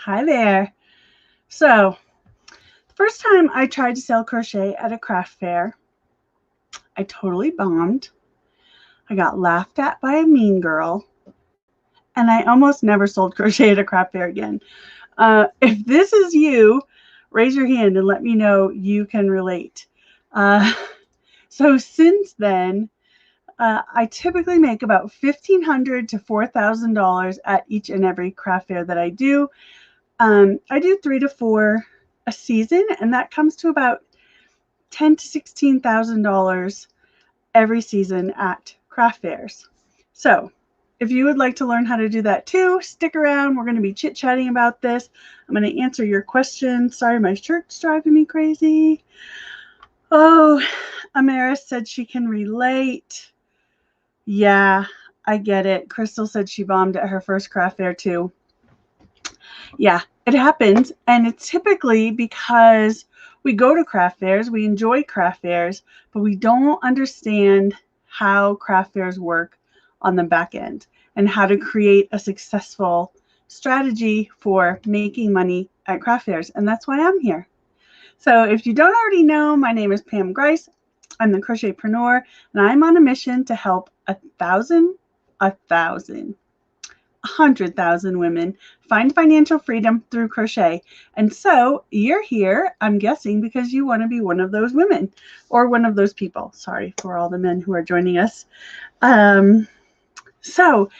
Hi there. So, the first time I tried to sell crochet at a craft fair, I totally bombed. I got laughed at by a mean girl, and I almost never sold crochet at a craft fair again. If this is you, raise your hand and let me know you can relate. Uh, so, since then, I typically make about $1,500 to $4,000 at each and every craft fair that I do. I do 3 to 4 a season, and that comes to about $10,000 to $16,000 every season at craft fairs. So, if you would like to learn how to do that too, stick around. We're going to be chit-chatting about this. I'm going to answer your questions. Sorry, my shirt's driving me crazy. Oh, Amaris said she can relate. Yeah, I get it. Crystal said she bombed at her first craft fair too. Yeah, it happens, and it's typically because we go to craft fairs, we enjoy craft fairs, but we don't understand how craft fairs work on the back end and how to create a successful strategy for making money at craft fairs. And that's why I'm here. So if you don't already know, my name is Pam Grice. I'm the Crochetpreneur, and I'm on a mission to help 100,000 women find financial freedom through crochet. And so you're here, I'm guessing, because you want to be one of those women or one of those people. Sorry for all the men who are joining us. So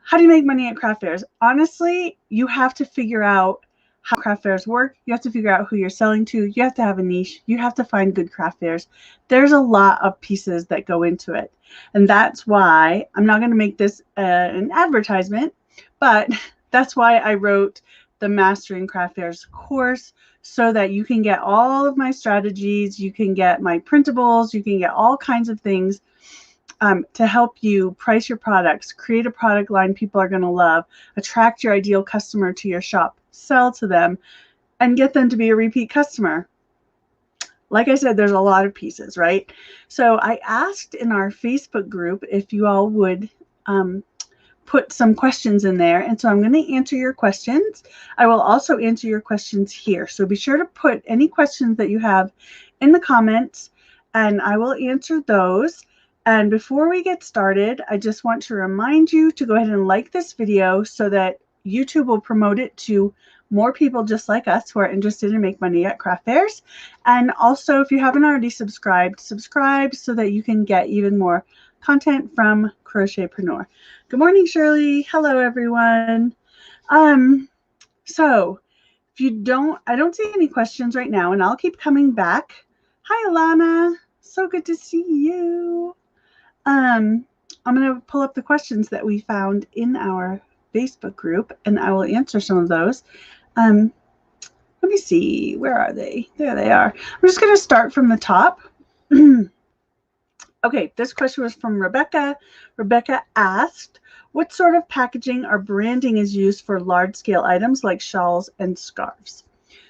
how do you make money at craft fairs? Honestly, you have to figure out how craft fairs work. You have to figure out who you're selling to. You have to have a niche. You have to find good craft fairs. There's a lot of pieces that go into it. And that's why I'm not going to make this an advertisement, but that's why I wrote the Mastering Craft Fairs course, so that you can get all of my strategies, you can get my printables, you can get all kinds of things to help you price your products, create a product line people are going to love, attract your ideal customer to your shop, sell to them, and get them to be a repeat customer. Like I said, there's a lot of pieces, right? So I asked in our Facebook group if you all would put some questions in there. And so I'm going to answer your questions. I will also answer your questions here. So be sure to put any questions that you have in the comments, and I will answer those. And before we get started, I just want to remind you to go ahead and like this video so that YouTube will promote it to more people just like us who are interested in make money at craft fairs. And also, if you haven't already subscribed, subscribe so that you can get even more content from Crochetpreneur. Good morning, Shirley. Hello, everyone. So if you don't, I don't see any questions right now, and I'll keep coming back. Hi, Alana. So good to see you. I'm going to pull up the questions that we found in our Facebook group, and I will answer some of those. Let me see. Where are they? There they are. I'm just going to start from the top. Okay, this question was from Rebecca. Rebecca asked, what sort of packaging or branding is used for large-scale items like shawls and scarves?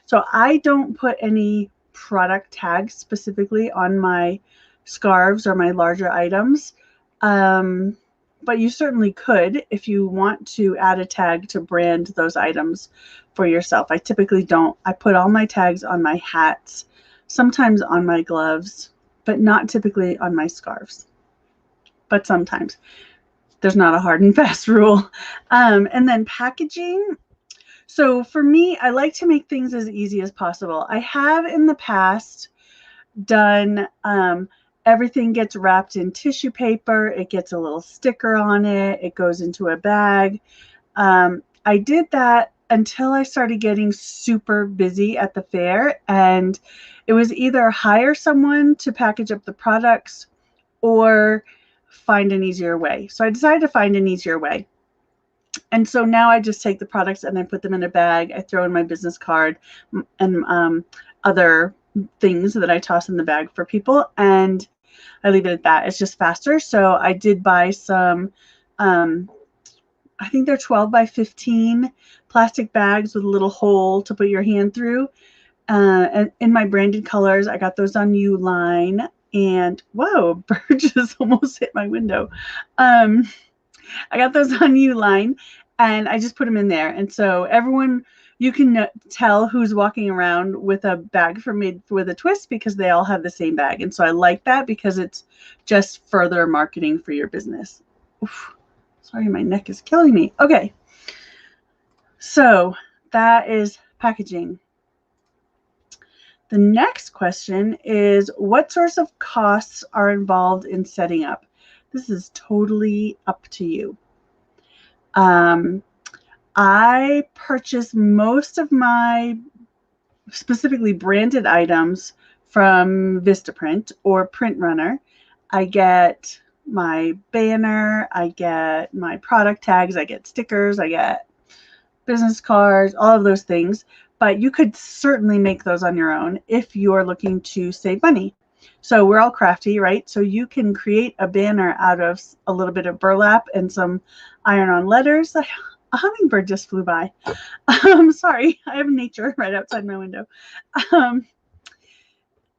So I don't put any product tags specifically on my scarves or my larger items, but you certainly could if you want to add a tag to brand those items for yourself. I typically don't. I put all my tags on my hats, sometimes on my gloves, but not typically on my scarves. But sometimes. There's not a hard and fast rule. And then packaging. So for me, I like to make things as easy as possible. I have in the past done everything gets wrapped in tissue paper. It gets a little sticker on it. It goes into a bag. I did that until I started getting super busy at the fair, and it was either hire someone to package up the products or find an easier way. So I decided to find an easier way. And so now I just take the products and I put them in a bag. I throw in my business card and other things that I toss in the bag for people, and I leave it at that. It's just faster. So I did buy some, I think they're 12 by 15 plastic bags with a little hole to put your hand through. And in my branded colors, I got those on Uline. And whoa, a bird just almost hit my window. I got those on Uline, and I just put them in there. And so everyone you can tell who's walking around with a bag for Made with a Twist because they all have the same bag. And so I like that because it's just further marketing for your business. Oof, sorry, my neck is killing me. Okay. So that is packaging. The next question is, what sorts of costs are involved in setting up? This is totally up to you. I purchase most of my specifically branded items from Vistaprint or Print Runner. I get my banner, I get my product tags, I get stickers, I get business cards, all of those things. But you could certainly make those on your own if you're looking to save money. So we're all crafty, right? So you can create a banner out of a little bit of burlap and some iron-on letters. A hummingbird just flew by. Sorry, I have nature right outside my window. What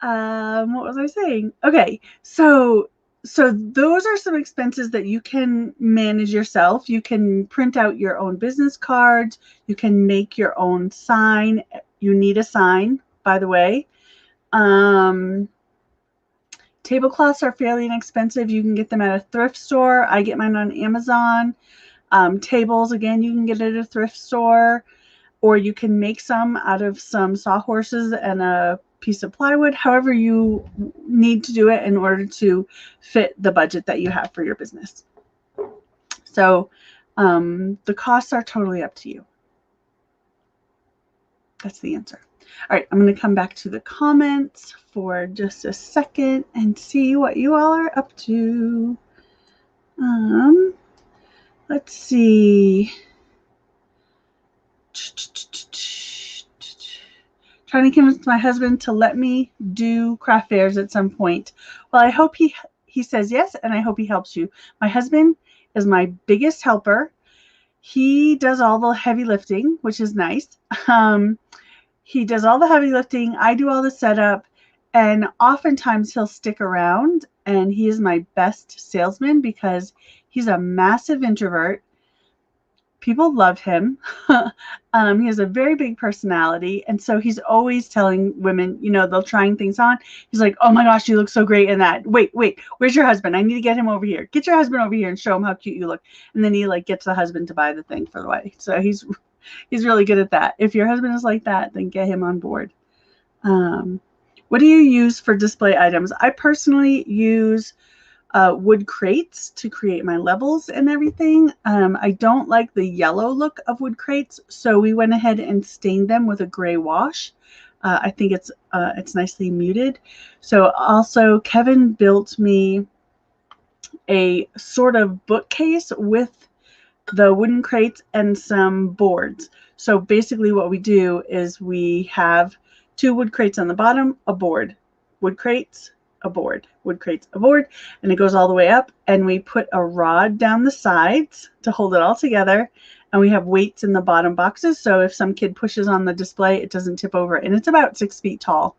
was I saying? Okay, so those are some expenses that you can manage yourself. You can print out your own business cards. You can make your own sign. You need a sign, by the way. Tablecloths are fairly inexpensive. You can get them at a thrift store. I get mine on Amazon. Tables, again, you can get at a thrift store, or you can make some out of some sawhorses and a piece of plywood, however you need to do it in order to fit the budget that you have for your business. So the costs are totally up to you. That's the answer. All right, I'm going to come back to the comments for just a second and see what you all are up to. Let's see. Trying to convince my husband to let me do craft fairs at some point. Well, I hope he says yes, and I hope he helps you. My husband is my biggest helper. He does all the heavy lifting, which is nice. He does all the heavy lifting. I do all the setup, and oftentimes he'll stick around, and he is my best salesman because he's a massive introvert. People love him. He has a very big personality. And so he's always telling women, you know, they're trying things on. He's like, oh my gosh, you look so great in that. Wait, where's your husband? I need to get him over here. Get your husband over here and show him how cute you look. And then he like gets the husband to buy the thing for the way. So he's really good at that. If your husband is like that, then get him on board. What do you use for display items? I personally use wood crates to create my levels and everything. I don't like the yellow look of wood crates, so we went ahead and stained them with a gray wash. I think it's nicely muted. So also Kevin built me a sort of bookcase with the wooden crates and some boards. So basically what we do is we have 2 wood crates on the bottom, a board, wood crates, a board, wood crates, a board, and it goes all the way up, and we put a rod down the sides to hold it all together, and we have weights in the bottom boxes, so if some kid pushes on the display, it doesn't tip over, and it's about 6 feet tall.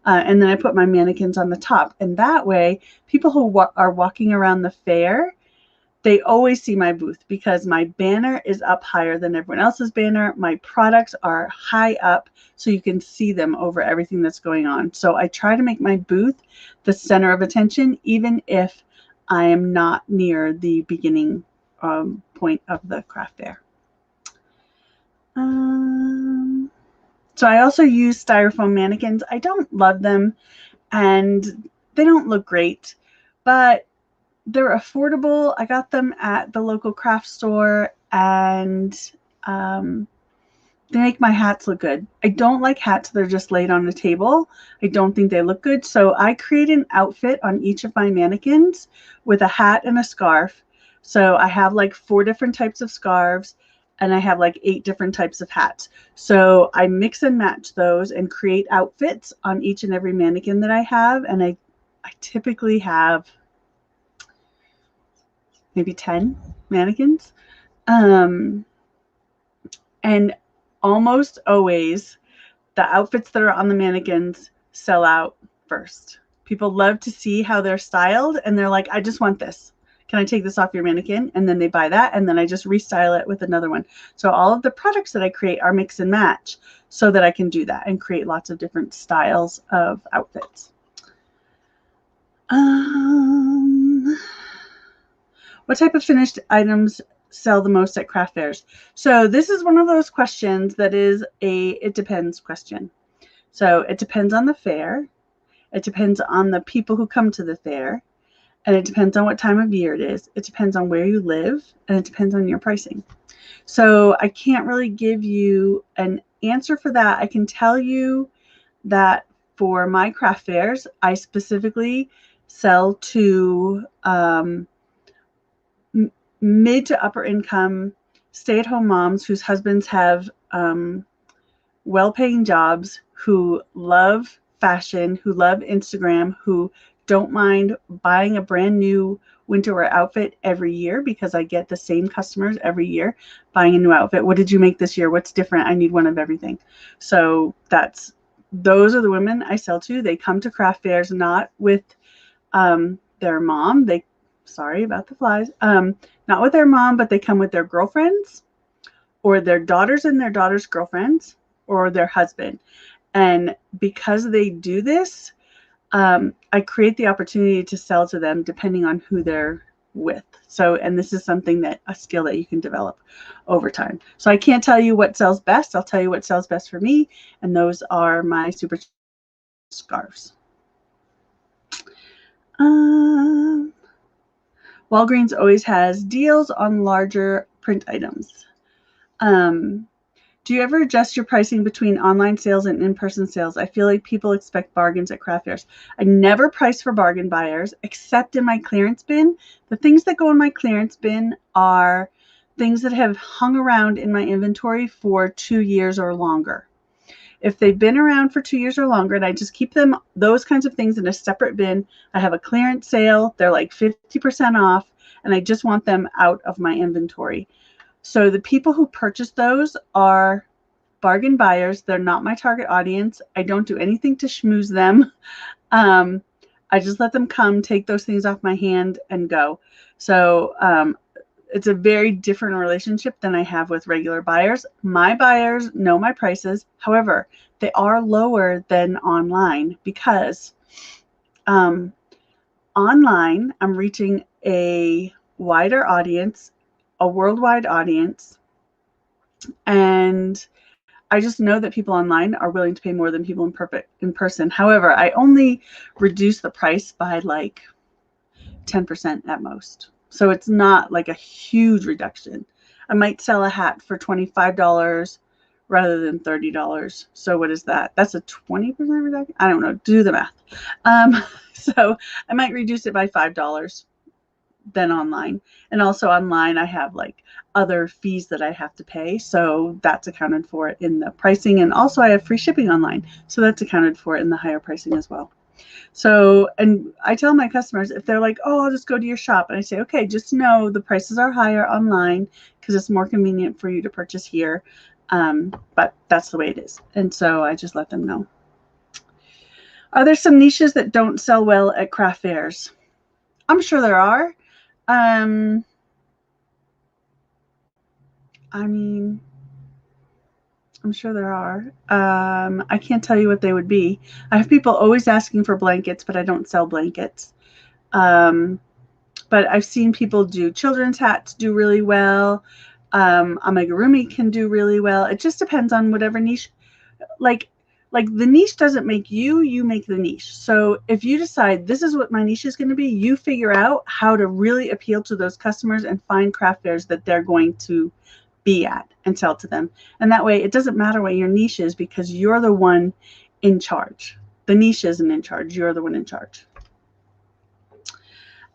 And then I put my mannequins on the top, and that way people who are walking around the fair, they always see my booth because my banner is up higher than everyone else's banner. My products are high up so you can see them over everything that's going on. So I try to make my booth the center of attention, even if I am not near the beginning point of the craft fair. So I also use styrofoam mannequins. I don't love them and they don't look great, but they're affordable. I got them at the local craft store, and they make my hats look good. I don't like hats that are just laid on the table. I don't think they look good. So I create an outfit on each of my mannequins with a hat and a scarf. So I have like 4 different types of scarves, and I have like 8 different types of hats. So I mix and match those and create outfits on each and every mannequin that I have. And I typically have maybe 10 mannequins. And almost always the outfits that are on the mannequins sell out first. People love to see how they're styled, and they're like, I just want this. Can I take this off your mannequin? And then they buy that, and then I just restyle it with another one. So all of the products that I create are mix and match so that I can do that and create lots of different styles of outfits. What type of finished items sell the most at craft fairs? So this is one of those questions that is it depends question. So it depends on the fair. It depends on the people who come to the fair. And it depends on what time of year it is. It depends on where you live. And it depends on your pricing. So I can't really give you an answer for that. I can tell you that for my craft fairs, I specifically sell to mid to upper income stay-at-home moms whose husbands have well-paying jobs, who love fashion, who love Instagram, who don't mind buying a brand new winter wear outfit every year because I get the same customers every year buying a new outfit. What did you make this year? What's different? I need one of everything. So those are the women I sell to. They come to craft fairs not with their mom. Sorry about the flies. Not with their mom, but they come with their girlfriends or their daughters and their daughters' girlfriends or their husband. And because they do this, I create the opportunity to sell to them depending on who they're with. So, and this is a skill that you can develop over time. So I can't tell you what sells best. I'll tell you what sells best for me. And those are my super scarves. Walgreens always has deals on larger print items. Do you ever adjust your pricing between online sales and in-person sales? I feel like people expect bargains at craft fairs. I never price for bargain buyers except in my clearance bin. The things that go in my clearance bin are things that have hung around in my inventory for 2 years or longer. If they've been around for 2 years or longer, and I just keep those kinds of things in a separate bin, I have a clearance sale. They're like 50% off, and I just want them out of my inventory. So the people who purchase those are bargain buyers. They're not my target audience. I don't do anything to schmooze them. I just let them come, take those things off my hand, and go. So it's a very different relationship than I have with regular buyers. My buyers know my prices. However, they are lower than online because online I'm reaching a wider audience, a worldwide audience, and I just know that people online are willing to pay more than people in person. However, I only reduce the price by like 10% at most. So it's not like a huge reduction. I might sell a hat for $25 rather than $30. So what is that? That's a 20% reduction? I don't know. Do the math. So I might reduce it by $5 than online. And also online, I have like other fees that I have to pay. So that's accounted for in the pricing. And also I have free shipping online. So that's accounted for in the higher pricing as well. So, and I tell my customers, if they're like, oh, I'll just go to your shop. And I say, okay, just know the prices are higher online because it's more convenient for you to purchase here. But that's the way it is. And so I just let them know. Are there some niches that don't sell well at craft fairs? I'm sure there are. I mean, I'm sure there are. I can't tell you what they would be. I have people always asking for blankets, but I don't sell blankets. But I've seen people do children's hats do really well. Amigurumi can do really well. It just depends on whatever niche. Like the niche doesn't make you, you make the niche. So if you decide this is what my niche is going to be, you figure out how to really appeal to those customers and find craft fairs that they're going to be at and sell to them. And that way it doesn't matter what your niche is because you're the one in charge. The niche isn't in charge. You're the one in charge.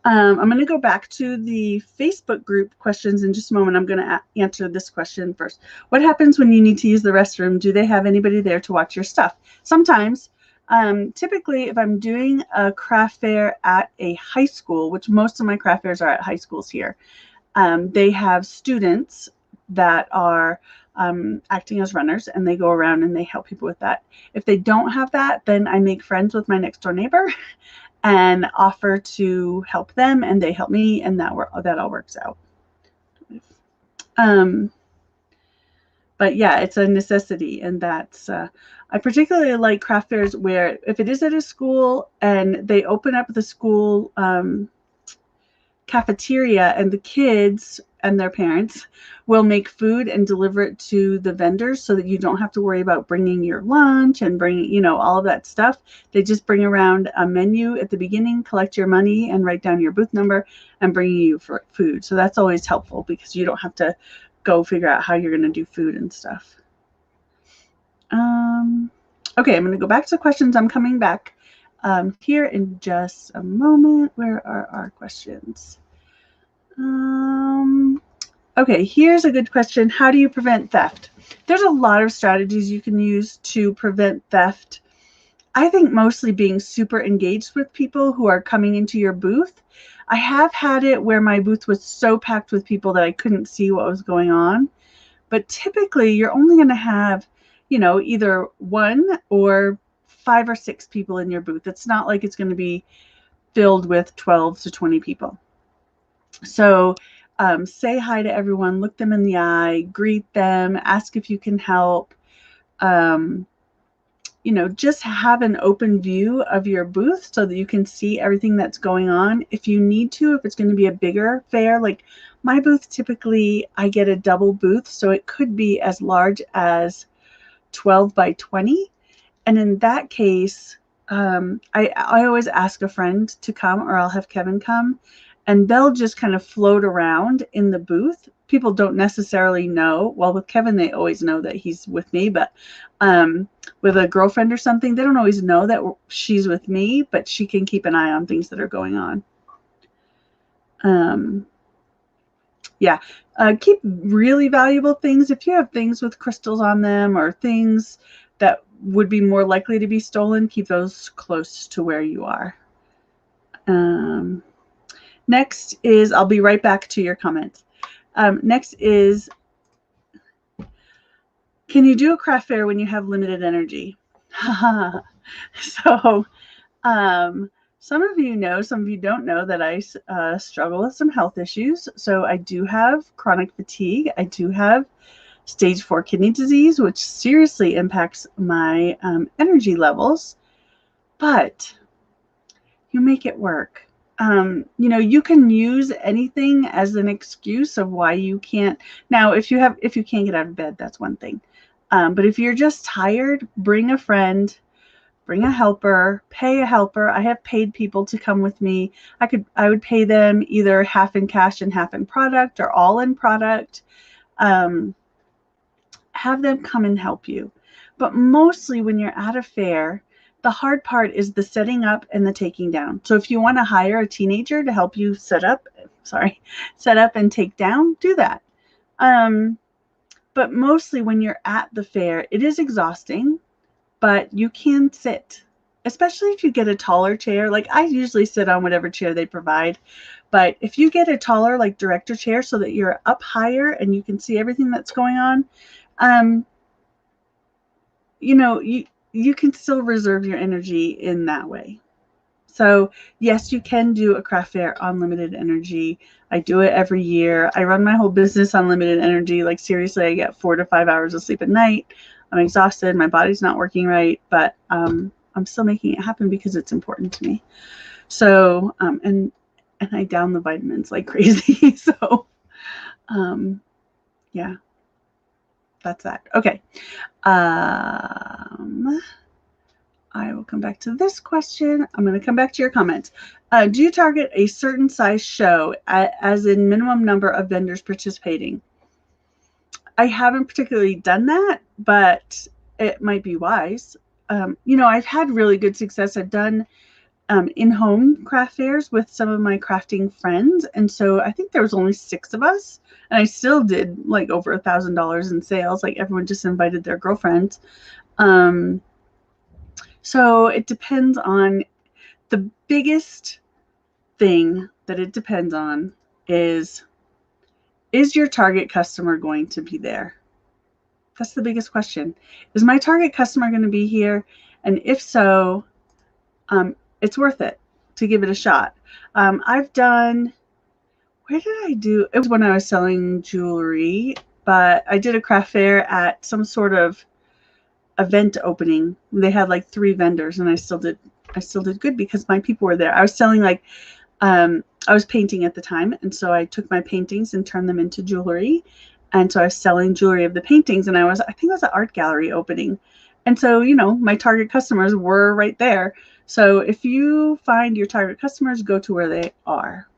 I'm going to go back to the Facebook group questions in just a moment. I'm going to answer this question first. What happens when you need to use the restroom? Do they have anybody there to watch your stuff? Sometimes. Typically, if I'm doing a craft fair at a high school, which most of my craft fairs are at high schools here, they have students that are acting as runners, and they go around and they help people with that. If they don't have that, then I make friends with my next door neighbor and offer to help them, and they help me, and that all works out. But yeah, it's a necessity, and that's I particularly like craft fairs where if it is at a school and they open up the school cafeteria, and the kids and their parents will make food and deliver it to the vendors, so that you don't have to worry about bringing your lunch and bringing, you know, all of that stuff. They just bring around a menu at the beginning, collect your money, and write down your booth number, and bring you for food. So that's always helpful because you don't have to go figure out how you're going to do food and stuff. Okay, I'm going to go back to questions. I'm coming back here in just a moment. Where are our questions? Okay, here's a good question. How do you prevent theft? There's a lot of strategies you can use to prevent theft. I think mostly being super engaged with people who are coming into your booth. I have had it where my booth was so packed with people that I couldn't see what was going on. But typically you're only going to have, you know, either 1 or 5 or 6 people in your booth. It's not like it's going to be filled with 12 to 20 people. So say hi to everyone, look them in the eye, greet them, ask if you can help. You know, just have an open view of your booth so that you can see everything that's going on. If you need to, if it's going to be a bigger fair, like my booth, typically I get a double booth, so it could be as large as 12 by 20. And in that case, I always ask a friend to come, or I'll have Kevin come, and they'll just kind of float around in the booth. People don't necessarily know. Well, with Kevin, they always know that he's with me, but with a girlfriend or something, they don't always know that she's with me, but she can keep an eye on things that are going on. Yeah, keep really valuable things. If you have things with crystals on them or things that would be more likely to be stolen, keep those close to where you are. Next is, I'll be right back to your comments. Next is, can you do a craft fair when you have limited energy? So some of you know, some of you don't know that I struggle with some health issues. So I do have chronic fatigue. I do have stage 4 kidney disease, which seriously impacts my energy levels. But you make it work. You know, you can use anything as an excuse of why you can't. Now, if you can't get out of bed, that's one thing. But if you're just tired, bring a friend, bring a helper, pay a helper. I have paid people to come with me. I would pay them either half in cash and half in product, or all in product. Have them come and help you. But mostly when you're at a fair, the hard part is the setting up and the taking down. So if you want to hire a teenager to help you set up and take down, do that. But mostly when you're at the fair, it is exhausting, but you can sit, especially if you get a taller chair. Like I usually sit on whatever chair they provide, but if you get a taller, like director chair, so that you're up higher and you can see everything that's going on, you know, you can still reserve your energy in that way. So yes, you can do a craft fair on limited energy. I do it every year. I run my whole business on limited energy. Like seriously, I get 4 to 5 hours of sleep at night. I'm exhausted. My body's not working right, but I'm still making it happen because it's important to me. So, and I down the vitamins like crazy. So, yeah, that's that. Okay. I will come back to this question. I'm going to come back to your comments. Do you target a certain size show, as in minimum number of vendors participating? I haven't particularly done that, but it might be wise. You know, I've had really good success. I've done in-home craft fairs with some of my crafting friends. And so I think there was only 6 of us, and I still did like over $1,000 in sales. Like everyone just invited their girlfriends. So it depends on, the biggest thing that it depends on is your target customer going to be there? That's the biggest question. Is my target customer going to be here? And if so, it's worth it to give it a shot. I've done, where did I do? It was when I was selling jewelry, but I did a craft fair at some sort of event opening. They had like 3 vendors, and I still did good because my people were there. I was selling like, I was painting at the time, and so I took my paintings and turned them into jewelry. And so I was selling jewelry of the paintings, and I think it was an art gallery opening. And so, you know, my target customers were right there. So if you find your target customers, go to where they are.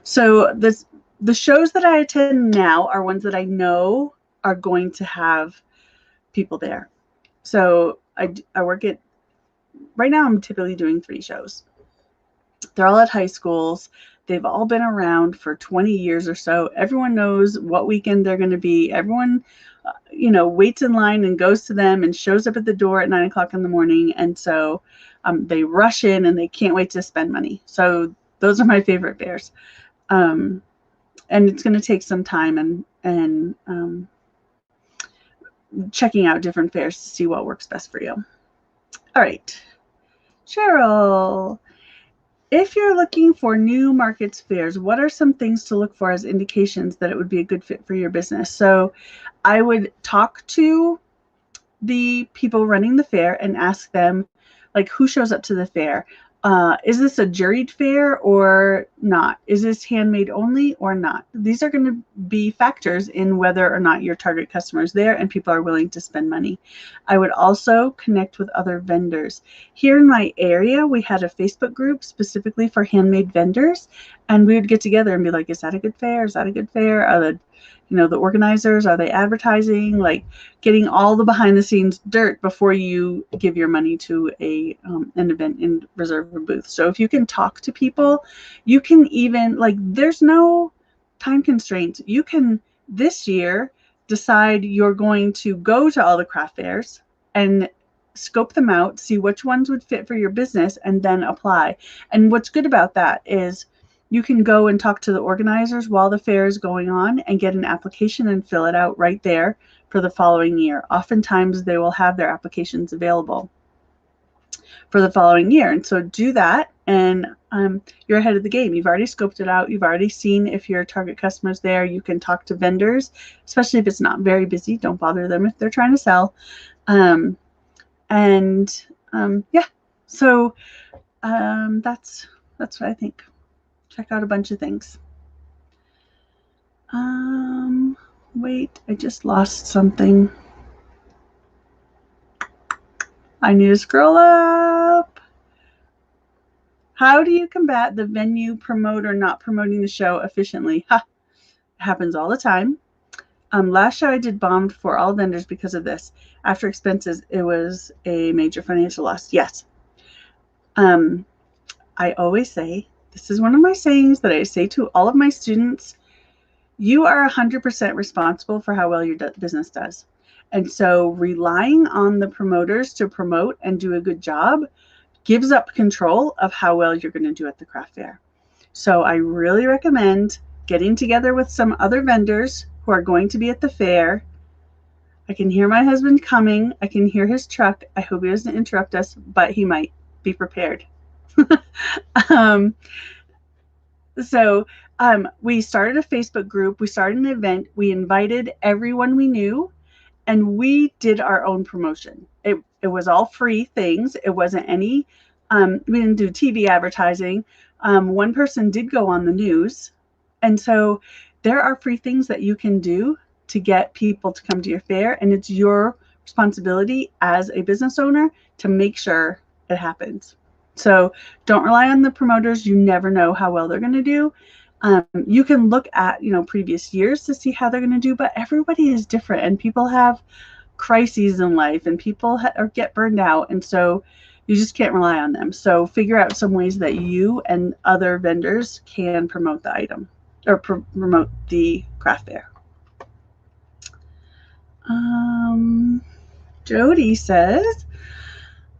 So the shows that I attend now are ones that I know are going to have people there. So I work at, right now I'm typically doing 3 shows. They're all at high schools. They've all been around for 20 years or so. Everyone knows what weekend they're going to be. Everyone, you know, waits in line and goes to them and shows up at the door at 9 o'clock in the morning. And so they rush in and they can't wait to spend money. So those are my favorite fairs. And it's going to take some time and checking out different fairs to see what works best for you. All right, Cheryl, if you're looking for new markets fairs, what are some things to look for as indications that it would be a good fit for your business? So I would talk to the people running the fair and ask them, like, who shows up to the fair? Is this a juried fair or not? Is this handmade only or not? These are going to be factors in whether or not your target customer is there and people are willing to spend money. I would also connect with other vendors. Here in my area, we had a Facebook group specifically for handmade vendors, and we would get together and be like, is that a good fair? Is that a good fair? Are the, you know, the organizers, are they advertising? Like getting all the behind the scenes dirt before you give your money to an event and reserve a booth. So if you can talk to people, you can even, like, there's no time constraints. You can this year decide you're going to go to all the craft fairs and scope them out, see which ones would fit for your business, and then apply. And what's good about that is you can go and talk to the organizers while the fair is going on and get an application and fill it out right there for the following year. Oftentimes they will have their applications available for the following year. And so do that, and you're ahead of the game. You've already scoped it out. You've already seen if your target customer's there. You can talk to vendors, especially if it's not very busy. Don't bother them if they're trying to sell. Yeah, so that's what I think. Check out a bunch of things. Wait, I just lost something. I need to scroll up. How do you combat the venue promoter not promoting the show efficiently? Ha! It happens all the time. Last show I did bombed for all vendors because of this. After expenses, it was a major financial loss. Yes. I always say, this is one of my sayings that I say to all of my students, you are 100% responsible for how well your business does. And so relying on the promoters to promote and do a good job gives up control of how well you're going to do at the craft fair. So I really recommend getting together with some other vendors who are going to be at the fair. I can hear my husband coming. I can hear his truck. I hope he doesn't interrupt us, but he might. Be prepared. So we started a Facebook group. We started an event. We invited everyone we knew, and we did our own promotion. It was all free things. It wasn't any, we didn't do TV advertising. One person did go on the news. And so there are free things that you can do to get people to come to your fair. And it's your responsibility as a business owner to make sure it happens. So don't rely on the promoters. You never know how well they're going to do. You can look at, previous years to see how they're going to do, but everybody is different, and people have crises in life, and people get burned out. And so you just can't rely on them. So figure out some ways that you and other vendors can promote the item or promote the craft fair. Jody says,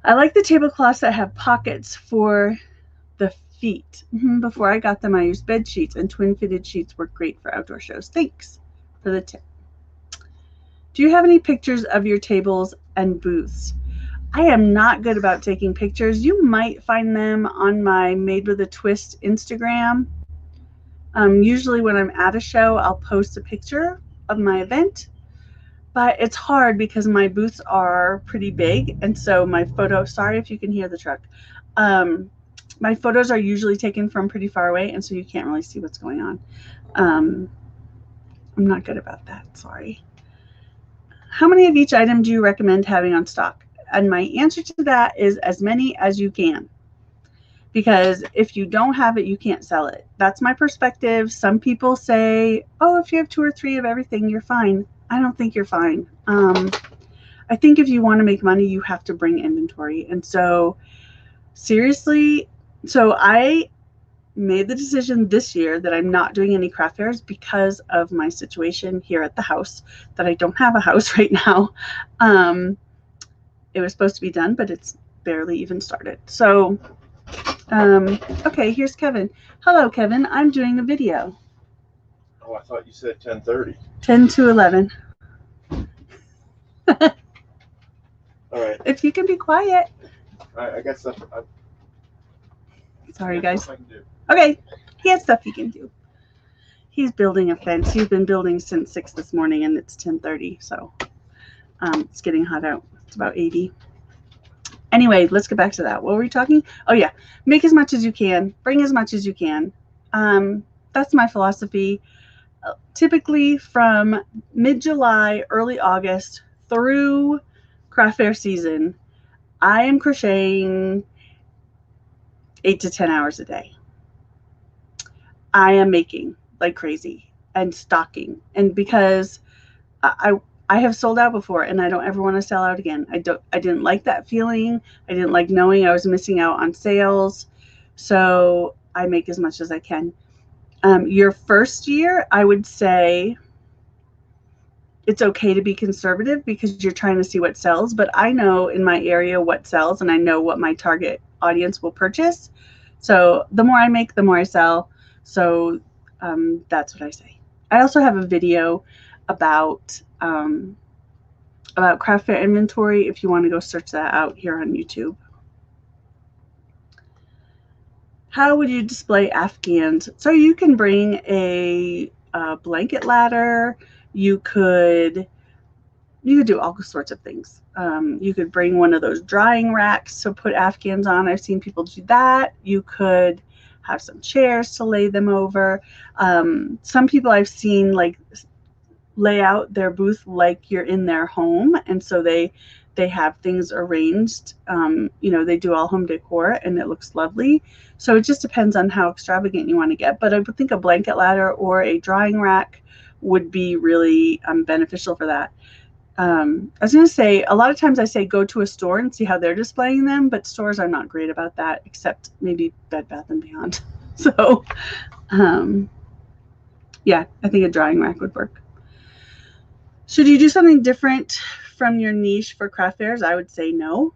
I like the tablecloths that have pockets for the feet. Before I got them, I used bed sheets, and twin fitted sheets were great for outdoor shows. Thanks for the tip. Do you have any pictures of your tables and booths? I am not good about taking pictures. You might find them on my Made with a Twist Instagram. Usually when I'm at a show, I'll post a picture of my event, but it's hard because my booths are pretty big, and so my photo, sorry if you can hear the truck, my photos are usually taken from pretty far away, and so you can't really see what's going on. I'm not good about that, sorry. How many of each item do you recommend having on stock? And my answer to that is as many as you can. Because if you don't have it, you can't sell it. That's my perspective. Some people say, oh, if you have 2 or 3 of everything, you're fine. I don't think you're fine. I think if you want to make money, you have to bring inventory. And so seriously, so I made the decision this year that I'm not doing any craft fairs because of my situation here at the house, that I don't have a house right now. It was supposed to be done, but it's barely even started. So, okay, here's Kevin. Hello, Kevin. I'm doing a video. Oh, I thought you said 10:30. 10 to 11. All right. If you can be quiet. I guess that's. Sorry, guys. I can do. Okay, he has stuff he can do. He's building a fence. He's been building since 6 this morning, and it's 10:30, so it's getting hot out. It's about 80. Anyway, let's get back to that. What were we talking? Oh, yeah. Make as much as you can. Bring as much as you can. That's my philosophy. Typically from mid-July, early August through craft fair season, I am crocheting 8 to 10 hours a day. I am making like crazy and stocking. And because I have sold out before and I don't ever want to sell out again. I didn't like that feeling. I didn't like knowing I was missing out on sales. So I make as much as I can. Your first year, I would say it's okay to be conservative because you're trying to see what sells. But I know in my area what sells, and I know what my target audience will purchase. So the more I make, the more I sell. So that's what I say. I also have a video about craft fair inventory if you want to go search that out here on YouTube. How would you display Afghans? So you can bring a blanket ladder. You could do all sorts of things. You could bring one of those drying racks to put Afghans on. I've seen people do that. You could have some chairs to lay them over. Some people I've seen like lay out their booth like you're in their home, and so they have things arranged. You know, they do all home decor and it looks lovely. So it just depends on how extravagant you want to get. But I would think a blanket ladder or a drying rack would be really beneficial for that. I was going to say, a lot of times I say go to a store and see how they're displaying them, but stores are not great about that, except maybe Bed Bath & Beyond. So yeah, I think a drying rack would work. Should you do something different from your niche for craft fairs? I would say no.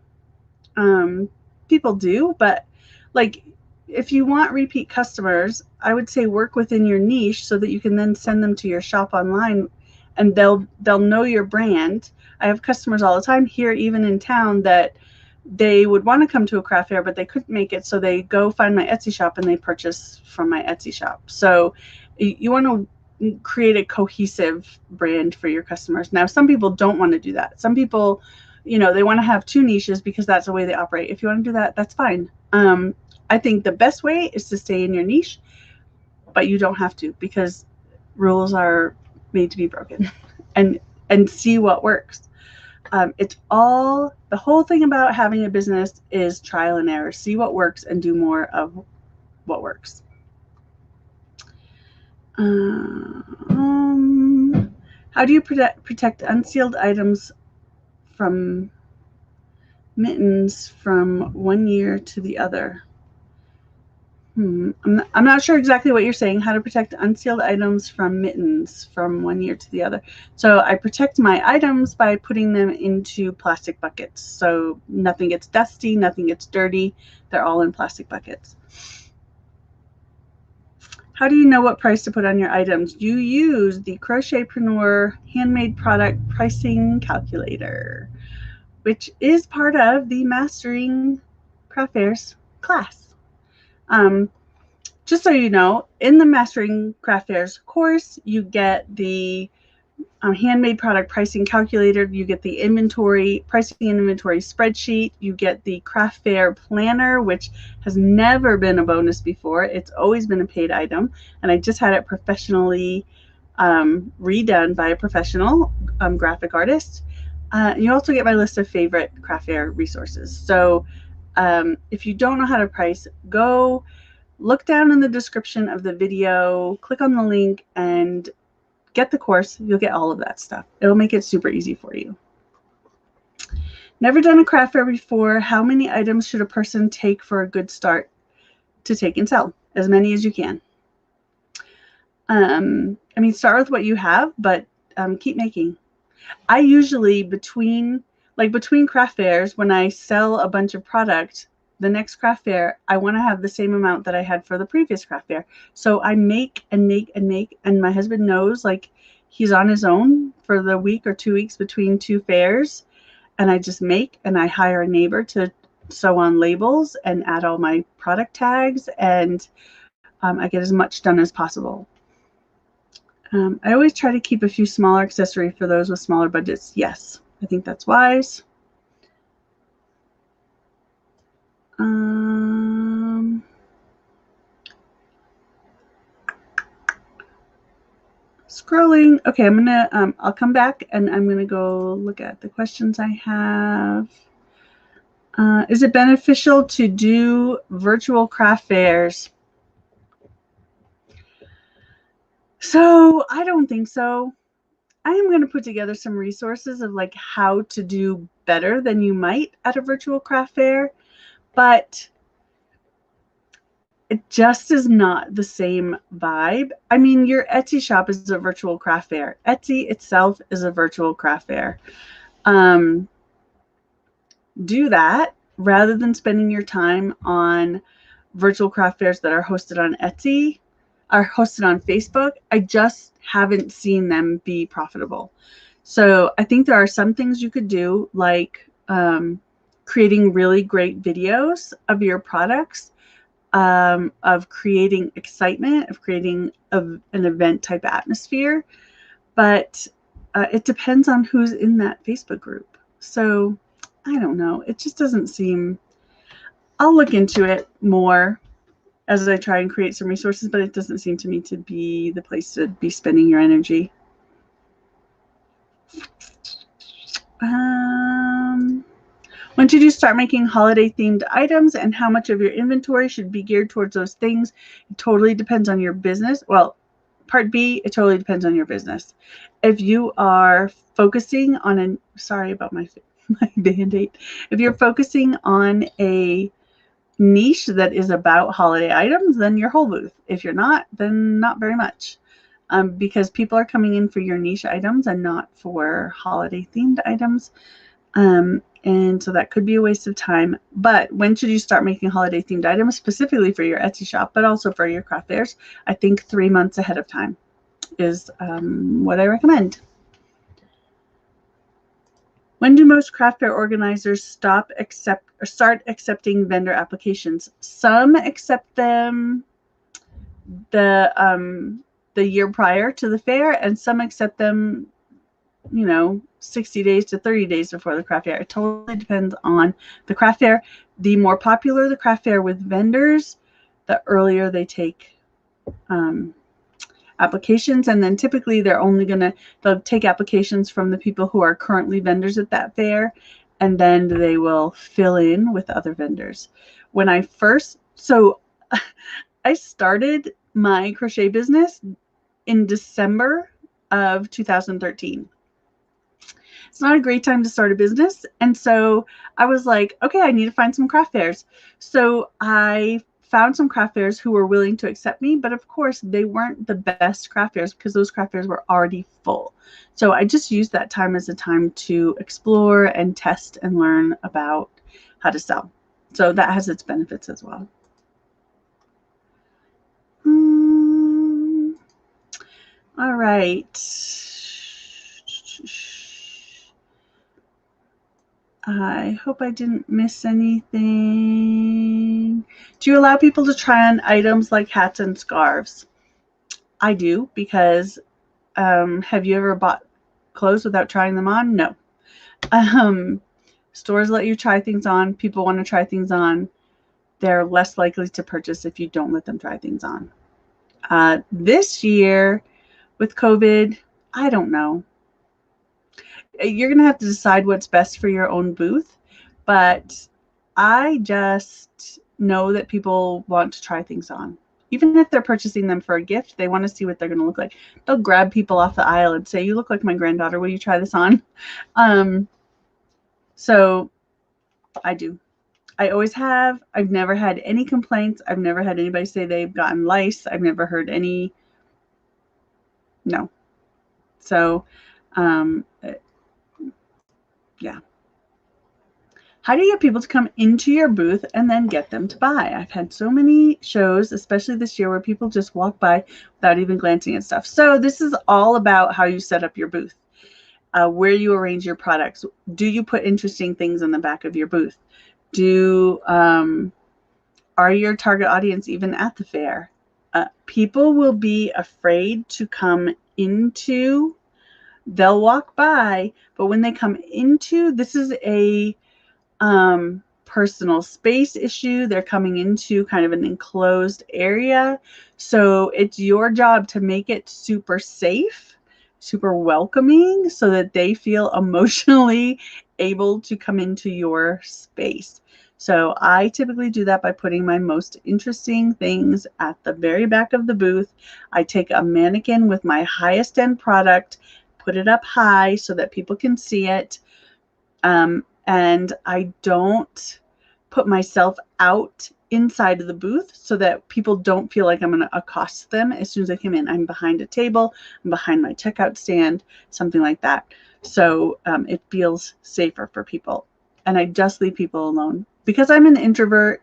People do, but like if you want repeat customers, I would say work within your niche so that you can then send them to your shop online and they'll know your brand. I have customers all the time here, even in town, that they would want to come to a craft fair, but they couldn't make it. So they go find my Etsy shop and they purchase from my Etsy shop. So you want to create a cohesive brand for your customers. Now, some people don't want to do that. Some people, you know, they want to have 2 niches because that's the way they operate. If you want to do that, that's fine. I think the best way is to stay in your niche, but you don't have to, because rules are made to be broken, and see what works. It's all, the whole thing about having a business is trial and error. See what works and do more of what works. How do you protect unsealed items from mittens from one year to the other? I'm not sure exactly what you're saying. How to protect unsealed items from mittens from one year to the other. So I protect my items by putting them into plastic buckets. So nothing gets dusty, nothing gets dirty. They're all in plastic buckets. How do you know what price to put on your items? You use the Crochetpreneur handmade product pricing calculator. which is part of the Mastering Craft Fairs class. Just so you know, in the Mastering Craft Fairs course, you get the handmade product pricing calculator, you get the inventory, pricing and inventory spreadsheet, you get the craft fair planner, which has never been a bonus before. It's always been a paid item, and I just had it professionally redone by a professional graphic artist. You also get my list of favorite craft fair resources. So if you don't know how to price, go look down in the description of the video, click on the link, and get the course. You'll get all of that stuff. It'll make it super easy for you. Never done a craft fair before. How many items should a person take for a good start to take and sell? As many as you can. I mean, start with what you have, but keep making. I usually between craft fairs, when I sell a bunch of product, the next craft fair, I want to have the same amount that I had for the previous craft fair. So I make and make and make, and my husband knows, like, he's on his own for the week or 2 weeks between two fairs, and I just make, and I hire a neighbor to sew on labels and add all my product tags, and I get as much done as possible. I always try to keep a few smaller accessories for those with smaller budgets. Yes, I think that's wise. Scrolling. Okay, I'm gonna I'll come back and I'm gonna go look at the questions I have. Is it beneficial to do virtual craft fairs? So I don't think so. I am going to put together some resources of like how to do better than you might at a virtual craft fair, but it just is not the same vibe. I mean, your Etsy shop is a virtual craft fair. Etsy itself is a virtual craft fair. Do that rather than spending your time on virtual craft fairs that are hosted on Etsy, are hosted on Facebook. I just haven't seen them be profitable. So I think there are some things you could do, like creating really great videos of your products, of creating excitement, of creating an event type atmosphere. But it depends on who's in that Facebook group. So I don't know. It just doesn't seem, I'll look into it more as I try and create some resources, but it doesn't seem to me to be the place to be spending your energy. When should you start making holiday themed items, and how much of your inventory should be geared towards those things? It totally depends on your business. Well, part B, it totally depends on your business. If you are focusing on sorry about my Band-Aid. If you're focusing on a niche that is about holiday items, then your whole booth. If you're not, then not very much. Because people are coming in for your niche items and not for holiday themed items. And so that could be a waste of time. But when should you start making holiday themed items, specifically for your Etsy shop, but also for your craft fairs? I think 3 months ahead of time is what I recommend. When do most craft fair organizers start accepting vendor applications? Some accept them the year prior to the fair, and some accept them, 60 days to 30 days before the craft fair. It totally depends on the craft fair. The more popular the craft fair with vendors, the earlier they take applications, and then typically they'll take applications from the people who are currently vendors at that fair, and then they will fill in with other vendors. I started my crochet business in December of 2013. It's not a great time to start a business. And so I was like, okay, I need to find some craft fairs. So I found some craft fairs who were willing to accept me, but of course they weren't the best craft fairs because those craft fairs were already full. So I just used that time as a time to explore and test and learn about how to sell. So that has its benefits as well. All right. I hope I didn't miss anything. Do you allow people to try on items like hats and scarves? I do, because have you ever bought clothes without trying them on? No. Stores let you try things on. People want to try things on. They're less likely to purchase if you don't let them try things on. This year with COVID, I don't know. You're going to have to decide what's best for your own booth, but I just know that people want to try things on. Even if they're purchasing them for a gift, they want to see what they're going to look like. They'll grab people off the aisle and say, "You look like my granddaughter. Will you try this on?" So I do. I always have. I've never had any complaints. I've never had anybody say they've gotten lice. I've never heard any. No. So, yeah. How do you get people to come into your booth and then get them to buy? I've had so many shows, especially this year, where people just walk by without even glancing at stuff. So this is all about how you set up your booth, where you arrange your products. Do you put interesting things in the back of your booth? Are your target audience even at the fair? People will be afraid to come into. They'll walk by, but when they come into, this is a personal space issue. They're coming into kind of an enclosed area. So it's your job to make it super safe, super welcoming, so that they feel emotionally able to come into your space. So I typically do that by putting my most interesting things at the very back of the booth. I take a mannequin with my highest end product, put it up high so that people can see it. And I don't put myself out inside of the booth so that people don't feel like I'm going to accost them as soon as I come in. I'm behind a table, I'm behind my checkout stand, something like that. So it feels safer for people. And I just leave people alone. Because I'm an introvert,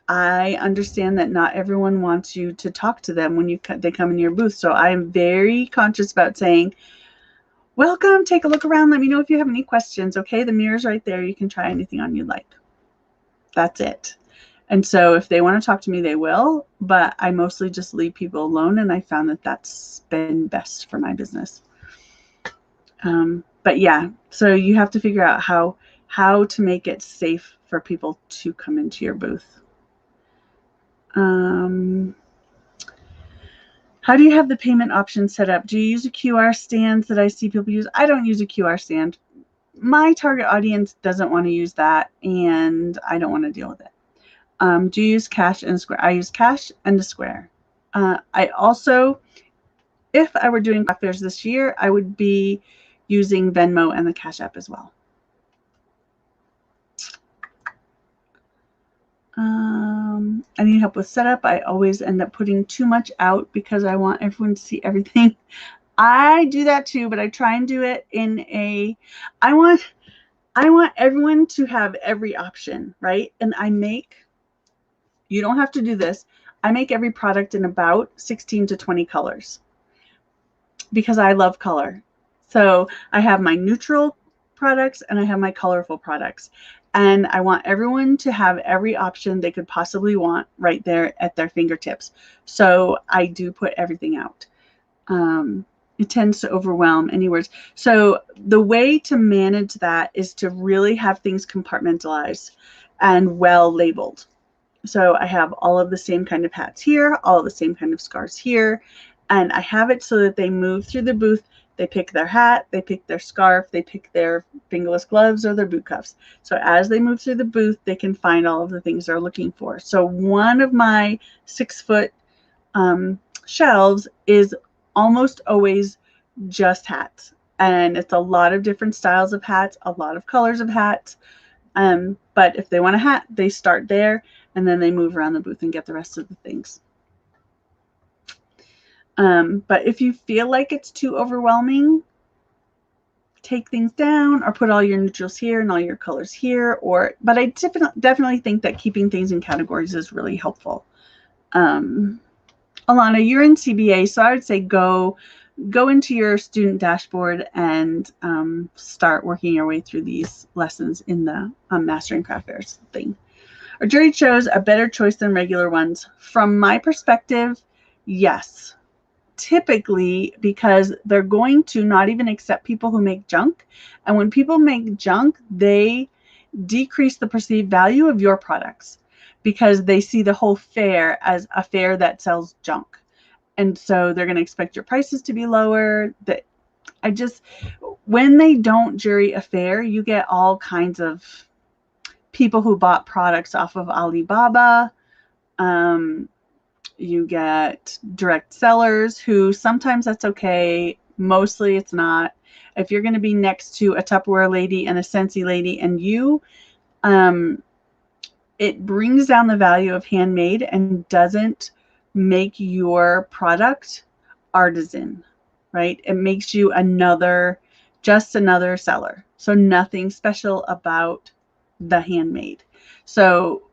I understand that not everyone wants you to talk to them when they come in your booth. So I am very conscious about saying, "Welcome, take a look around. Let me know if you have any questions. Okay, the mirror's right there. You can try anything on you like." That's it. And so if they want to talk to me, they will. But I mostly just leave people alone. And I found that that's been best for my business. But yeah, so you have to figure out how to make it safe for people to come into your booth. How do you have the payment option set up? Do you use a QR stand that I see people use? I don't use a QR stand. My target audience doesn't want to use that, and I don't want to deal with it. Do you use cash and Square? I use cash and a Square. I also, if I were doing craft fairs this year, I would be using Venmo and the Cash App as well. I need help with setup. I always end up putting too much out because I want everyone to see everything. I do that too, but I try and do it in a, I want everyone to have every option, right? And you don't have to do this. I make every product in about 16 to 20 colors because I love color. So I have my neutral products and I have my colorful products. And I want everyone to have every option they could possibly want right there at their fingertips. So I do put everything out. It tends to overwhelm any words. So the way to manage that is to really have things compartmentalized and well labeled. So I have all of the same kind of hats here, all of the same kind of scarves here, and I have it so that they move through the booth. They pick their hat, they pick their scarf, they pick their fingerless gloves or their boot cuffs. So as they move through the booth, they can find all of the things they're looking for. So one of my 6-foot shelves is almost always just hats. And it's a lot of different styles of hats, a lot of colors of hats. But if they want a hat, they start there and then they move around the booth and get the rest of the things. But if you feel like it's too overwhelming, take things down or put all your neutrals here and all your colors here. But I definitely think that keeping things in categories is really helpful. Alana, you're in CBA, so I would say go go into your student dashboard and start working your way through these lessons in the Mastering Craft Fairs thing. Are juried shows a better choice than regular ones? From my perspective, yes. Typically, because they're going to not even accept people who make junk. And when people make junk, they decrease the perceived value of your products because they see the whole fair as a fair that sells junk. And so they're going to expect your prices to be lower. When they don't jury a fair, you get all kinds of people who bought products off of Alibaba. You get direct sellers who sometimes that's okay. Mostly it's not. If you're going to be next to a Tupperware lady and a Scentsy lady and you, it brings down the value of handmade and doesn't make your product artisan, right? It makes you just another seller. So nothing special about the handmade. So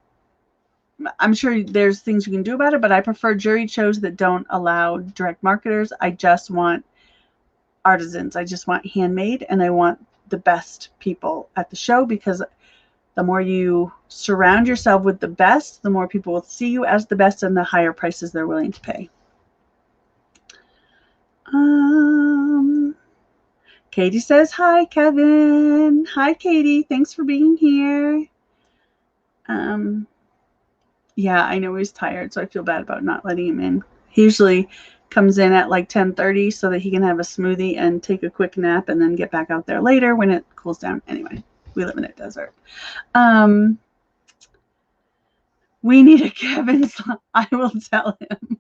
I'm sure there's things you can do about it, but I prefer juried shows that don't allow direct marketers. I just want artisans. I just want handmade, and I want the best people at the show, because the more you surround yourself with the best, the more people will see you as the best and the higher prices they're willing to pay. Katie says, hi, Kevin. Hi, Katie. Thanks for being here. Yeah, I know he's tired, so I feel bad about not letting him in. He usually comes in at like 10:30 so that he can have a smoothie and take a quick nap and then get back out there later when it cools down. Anyway, we live in a desert. We need a Kevin slot. I will tell him.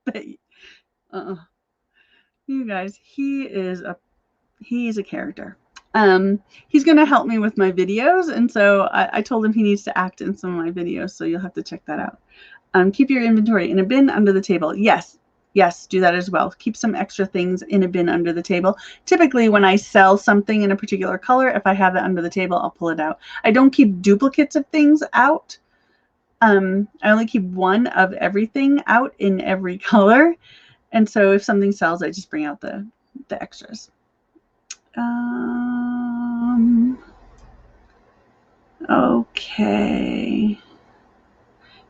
But, you guys, he is a character. He's going to help me with my videos, and so I told him he needs to act in some of my videos, so you'll have to check that out. Keep your inventory in a bin under the table. Yes, do that as well. Keep some extra things in a bin under the table. Typically, when I sell something in a particular color, if I have it under the table, I'll pull it out. I don't keep duplicates of things out. I only keep one of everything out in every color. And so if something sells, I just bring out the extras. Okay.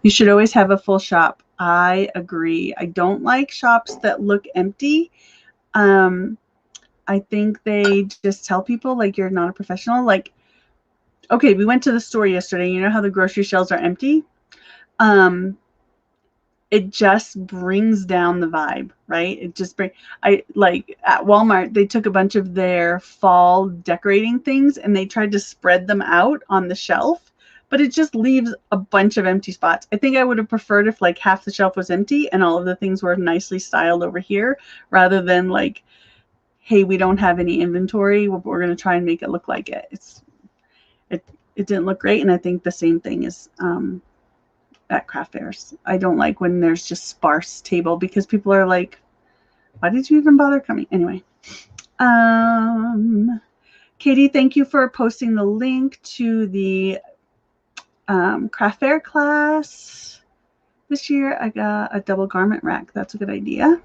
You should always have a full shop. I agree. I don't like shops that look empty. I think they just tell people like you're not a professional. Like, okay, we went to the store yesterday. You know how the grocery shelves are empty? It just brings down the vibe, right? It just like at Walmart, they took a bunch of their fall decorating things and they tried to spread them out on the shelf, but it just leaves a bunch of empty spots. I think I would have preferred if like half the shelf was empty and all of the things were nicely styled over here, rather than like, hey, we don't have any inventory, we're going to try and make it look like it. It didn't look great, and I think the same thing is at craft fairs. I don't like when there's just sparse table, because people are like, why did you even bother coming? Anyway, Katie, thank you for posting the link to the craft fair class. This year I got a double garment rack. That's a good idea.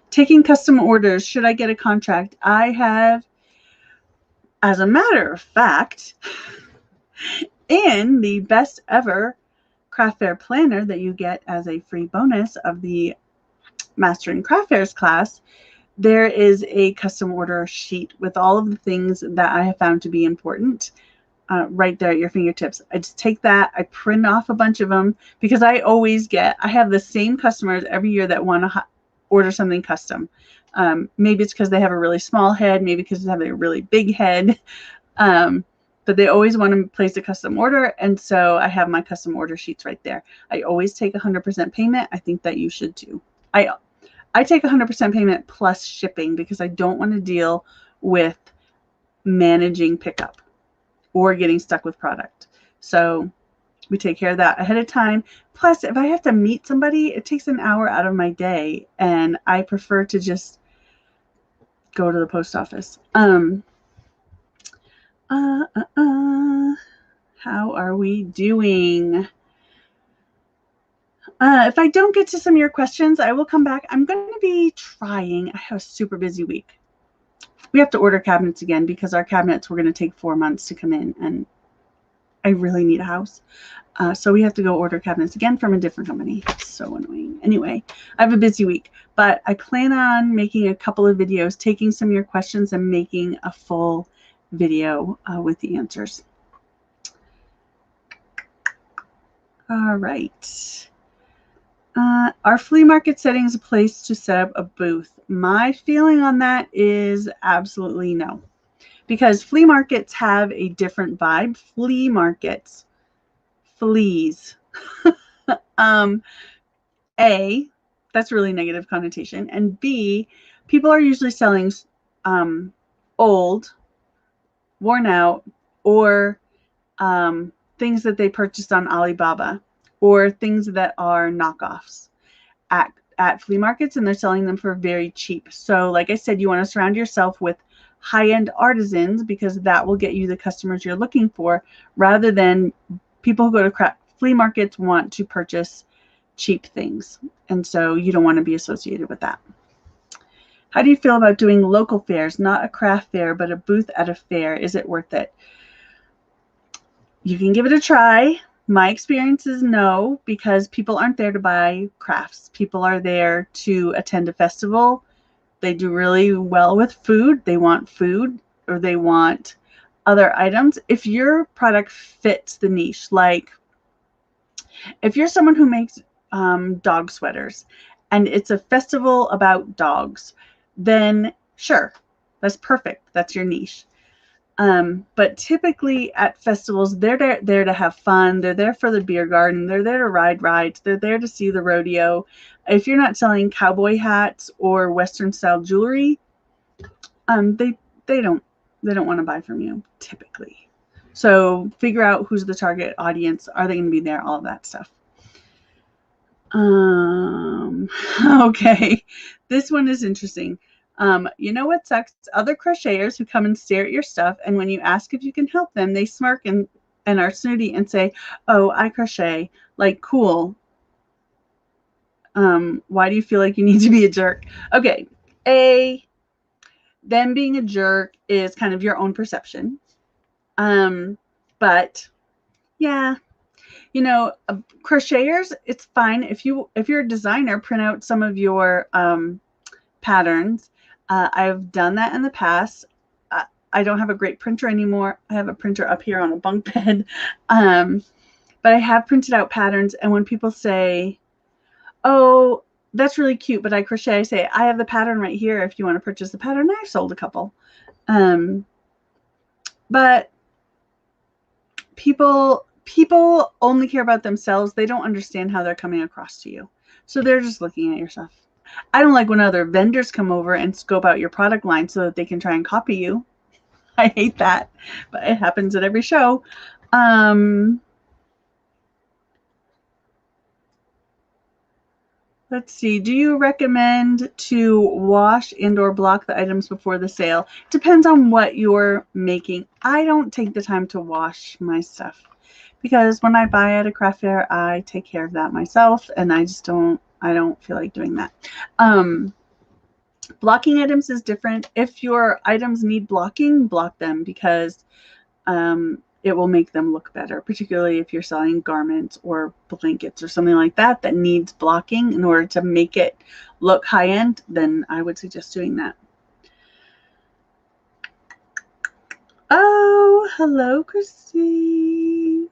Taking custom orders. Should I get a contract? I have, as a matter of fact, in the best ever craft fair planner that you get as a free bonus of the Mastering Craft Fairs class, there is a custom order sheet with all of the things that I have found to be important right there at your fingertips. I just take that, I print off a bunch of them, because I have the same customers every year that want to order something custom. Maybe it's because they have a really small head, maybe because they have a really big head. But they always want to place a custom order, and so I have my custom order sheets right there. I always take 100% payment. I think that you should too. I take 100% payment plus shipping, because I don't want to deal with managing pickup or getting stuck with product. So we take care of that ahead of time. Plus, if I have to meet somebody, it takes an hour out of my day, and I prefer to just go to the post office. How are we doing? If I don't get to some of your questions, I will come back. I'm going to be trying. I have a super busy week. We have to order cabinets again because our cabinets were going to take 4 months to come in, and I really need a house. So we have to go order cabinets again from a different company. So annoying. Anyway, I have a busy week, but I plan on making a couple of videos, taking some of your questions and making a full video with the answers. All right. Are flea market settings a place to set up a booth? My feeling on that is absolutely no, because flea markets have a different vibe. Flea markets, fleas. A, that's really negative connotation, and B, people are usually selling old, worn out, or things that they purchased on Alibaba, or things that are knockoffs at flea markets, and they're selling them for very cheap. So like I said, you want to surround yourself with high-end artisans because that will get you the customers you're looking for, rather than people who go to flea markets want to purchase cheap things, and so you don't want to be associated with that. How do you feel about doing local fairs, not a craft fair, but a booth at a fair? Is it worth it? You can give it a try. My experience is no, because people aren't there to buy crafts. People are there to attend a festival. They do really well with food. They want food, or they want other items. If your product fits the niche, like if you're someone who makes dog sweaters and it's a festival about dogs, then sure, that's perfect. That's your niche. But typically at festivals, they're there to have fun. They're there for the beer garden. They're there to ride rides. They're there to see the rodeo. If you're not selling cowboy hats or Western style jewelry, they don't want to buy from you typically. So figure out who's the target audience. Are they going to be there? All of that stuff. Okay, this one is interesting. You know what sucks? Other crocheters who come and stare at your stuff, and when you ask if you can help them, they smirk and are snooty and say, "Oh, I crochet." Like, cool. Why do you feel like you need to be a jerk? Okay, them being a jerk is kind of your own perception. But yeah, you know, crocheters, it's fine if you're a designer, print out some of your patterns. I've done that in the past. I don't have a great printer anymore. I have a printer up here on a bunk bed. But I have printed out patterns, and when people say, "Oh, that's really cute, but I crochet," I say, "I have the pattern right here if you want to purchase the pattern." I've sold a couple. But people only care about themselves. They don't understand how they're coming across to you. So they're just looking at your stuff. I don't like when other vendors come over and scope out your product line so that they can try and copy you. I hate that, but it happens at every show. Let's see. Do you recommend to wash and/or block the items before the sale? Depends on what you're making. I don't take the time to wash my stuff because when I buy at a craft fair, I take care of that myself, and I don't feel like doing that. Blocking items is different. If your items need blocking, block them, because it will make them look better, particularly if you're selling garments or blankets or something like that that needs blocking in order to make it look high-end. Then I would suggest doing that. Oh, hello, Christina.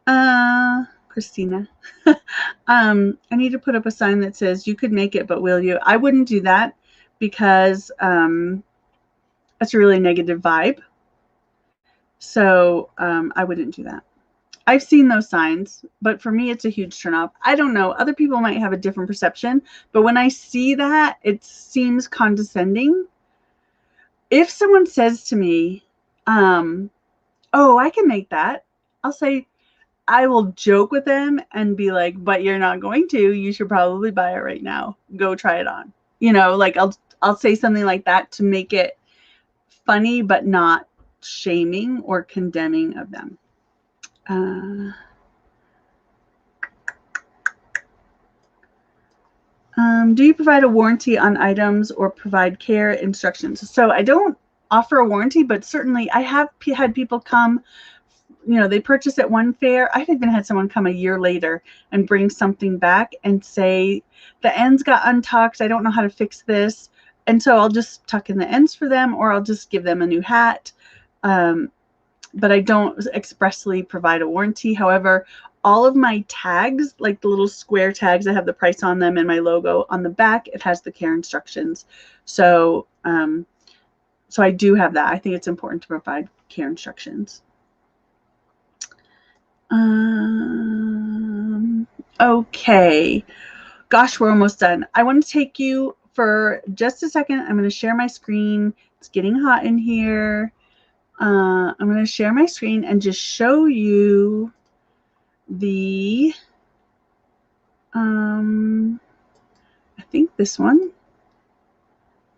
I need to put up a sign that says, "You could make it, but will you?" I wouldn't do that because that's a really negative vibe. So I wouldn't do that. I've seen those signs, but for me, it's a huge turnoff. I don't know. Other people might have a different perception, but when I see that, it seems condescending. If someone says to me, "Oh, I can make that," I'll say, I will joke with them and be like, "But you're not going to. You should probably buy it right now. Go try it on." You know, like I'll say something like that to make it funny, but not shaming or condemning of them. Do you provide a warranty on items or provide care instructions? So I don't offer a warranty, but certainly I have had people come, you know, they purchase at one fair. I've even had someone come a year later and bring something back and say, the ends got untucked. I don't know how to fix this. And so I'll just tuck in the ends for them, or I'll just give them a new hat. But I don't expressly provide a warranty. However, all of my tags, like the little square tags that have the price on them and my logo on the back, it has the care instructions. So, so I do have that. I think it's important to provide care instructions. Okay. Gosh, we're almost done. I want to take you for just a second. I'm going to share my screen. It's getting hot in here. I'm going to share my screen and just show you the, I think this one.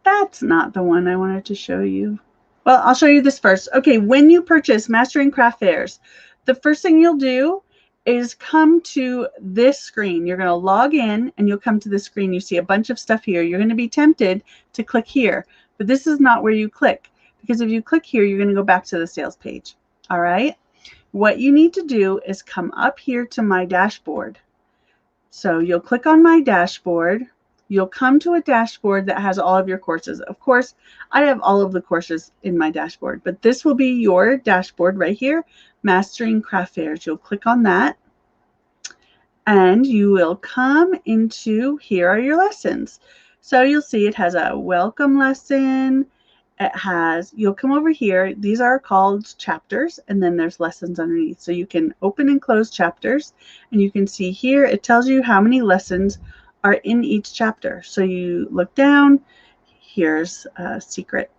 That's not the one I wanted to show you. Well, I'll show you this first. Okay, when you purchase Mastering Craft Fairs, the first thing you'll do is come to this screen. You're going to log in and you'll come to the screen. You see a bunch of stuff here. You're going to be tempted to click here, but this is not where you click, because if you click here, you're going to go back to the sales page. All right. What you need to do is come up here to my dashboard. So you'll click on my dashboard. You'll come to a dashboard that has all of your courses. Of course, I have all of the courses in my dashboard, but this will be your dashboard right here, Mastering Craft Fairs. You'll click on that and you will come into, here are your lessons. So you'll see it has a welcome lesson. It has, you'll come over here. These are called chapters, and then there's lessons underneath. So you can open and close chapters, and you can see here, it tells you how many lessons are in each chapter. So you look down, here's a secret.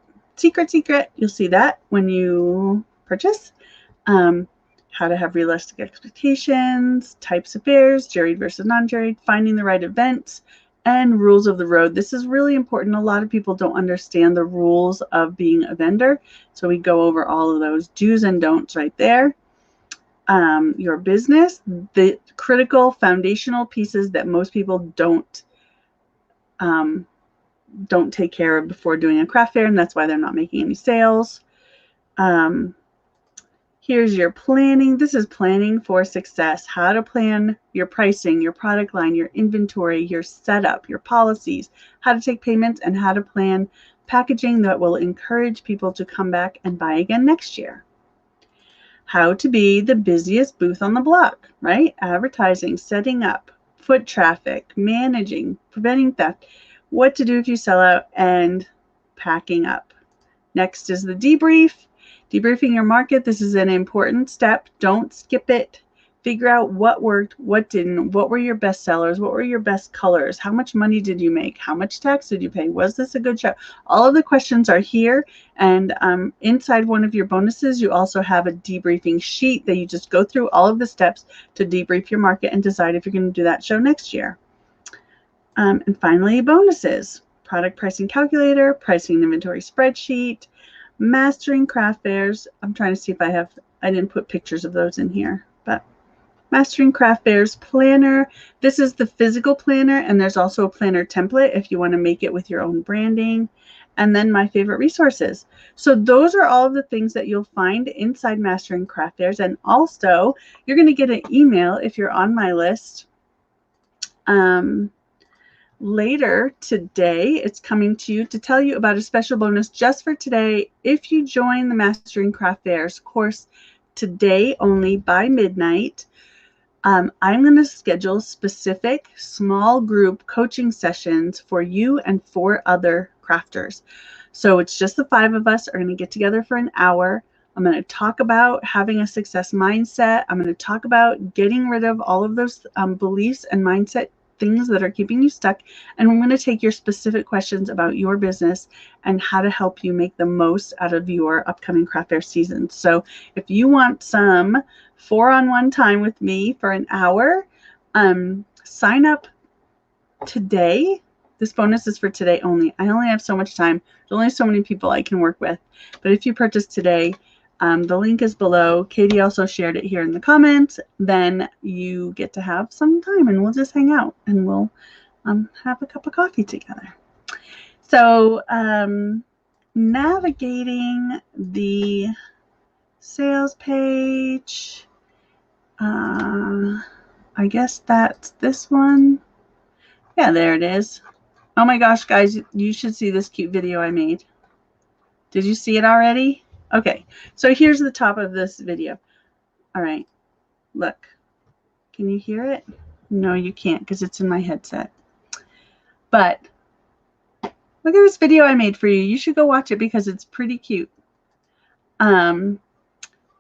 You'll see that when you purchase. How to have realistic expectations, types of fairs, juried versus non-juried, finding the right events, and rules of the road. This is really important. A lot of people don't understand the rules of being a vendor. So we go over all of those do's and don'ts right there. Your business, the critical foundational pieces that most people don't take care of before doing a craft fair, and that's why they're not making any sales. Here's your planning. This is planning for success. How to plan your pricing, your product line, your inventory, your setup, your policies, how to take payments, and how to plan packaging that will encourage people to come back and buy again next year. How to be the busiest booth on the block, right? Advertising, setting up, foot traffic, managing, preventing theft, what to do if you sell out, and packing up. Next is the debrief. Debriefing your market. This is an important step. Don't skip it. Figure out what worked, what didn't, what were your best sellers, what were your best colors, how much money did you make, how much tax did you pay, was this a good show? All of the questions are here, and inside one of your bonuses, you also have a debriefing sheet that you just go through all of the steps to debrief your market and decide if you're going to do that show next year. And finally, bonuses. Product pricing calculator, pricing and inventory spreadsheet, Mastering Craft Fairs. I'm trying to see if I didn't put pictures of those in here, but Mastering Craft Fairs planner. This is the physical planner, and there's also a planner template if you want to make it with your own branding. And then my favorite resources. So those are all of the things that you'll find inside Mastering Craft Fairs. And also, you're going to get an email if you're on my list. Later today, it's coming to you to tell you about a special bonus just for today. If you join the Mastering Craft Fairs course today only by midnight, I'm going to schedule specific small group coaching sessions for you and 4 other crafters. So it's just the 5 of us are going to get together for an hour. I'm going to talk about having a success mindset. I'm going to talk about getting rid of all of those beliefs and mindset things that are keeping you stuck. And I'm going to take your specific questions about your business and how to help you make the most out of your upcoming craft fair season. So if you want some 4-on-1 time with me for an hour, sign up today. This bonus is for today only. I only have so much time. There's only so many people I can work with. But if you purchase today, the link is below. Katie also shared it here in the comments. Then you get to have some time and we'll just hang out and we'll have a cup of coffee together. So navigating the sales page, I guess that's this one. Yeah, there it is. Oh my gosh, guys, you should see this cute video I made. Did you see it already? Okay, so here's the top of this video. All right, look. Can you hear it? No, you can't because it's in my headset. But look at this video I made for you. You should go watch it because it's pretty cute. You're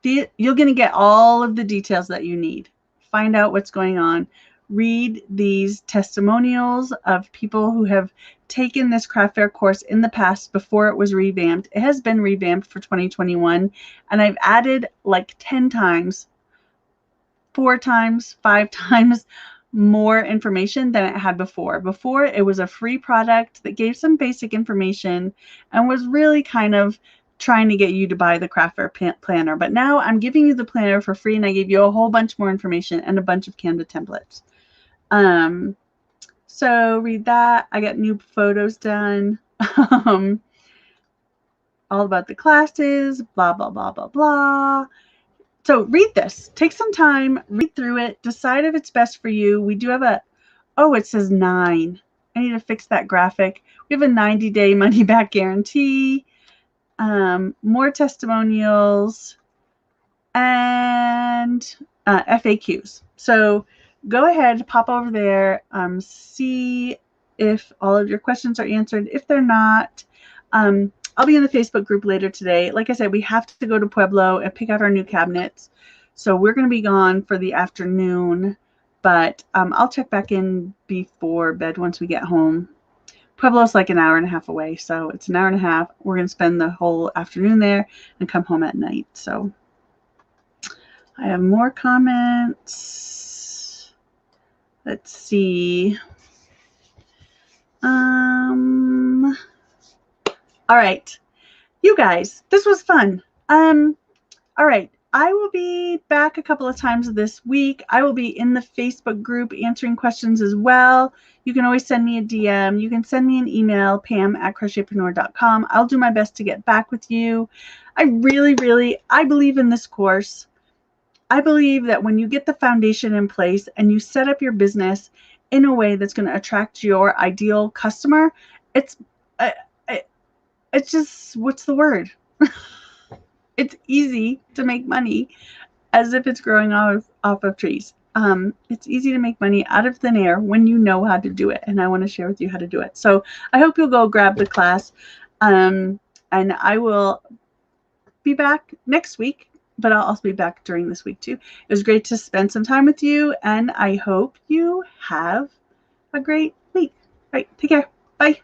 going to get all of the details that you need. Find out what's going on. Read these testimonials of people who have taken this craft fair course in the past before it was revamped. It has been revamped for 2021, and I've added like 10 times, 4 times, 5 times more information than it had before. Before, it was a free product that gave some basic information and was really kind of trying to get you to buy the craft fair planner. But now I'm giving you the planner for free, and I gave you a whole bunch more information and a bunch of Canva templates. So read that. I got new photos done. All about the classes, blah, blah, blah, blah, blah. So read this. Take some time, read through it, decide if it's best for you. We do have a, oh, it says 9. I need to fix that graphic. We have a 90-day money-back guarantee. More testimonials, and FAQs. So go ahead, pop over there, see if all of your questions are answered. If they're not, I'll be in the Facebook group later today. Like I said, we have to go to Pueblo and pick out our new cabinets. So we're going to be gone for the afternoon, but I'll check back in before bed once we get home. Pueblo's like an hour and a half away, so it's an hour and a half. We're going to spend the whole afternoon there and come home at night. So I have more comments. Let's see. All right. You guys, this was fun. All right. I will be back a couple of times this week. I will be in the Facebook group answering questions as well. You can always send me a DM. You can send me an email, pam@crochetpreneur.com. I'll do my best to get back with you. I believe in this course. I believe that when you get the foundation in place and you set up your business in a way that's going to attract your ideal customer, it's just, what's the word? It's easy to make money as if it's growing off of trees. It's easy to make money out of thin air when you know how to do it. And I want to share with you how to do it. So I hope you'll go grab the class. And I will be back next week, but I'll also be back during this week too. It was great to spend some time with you, and I hope you have a great week. All right, take care. Bye.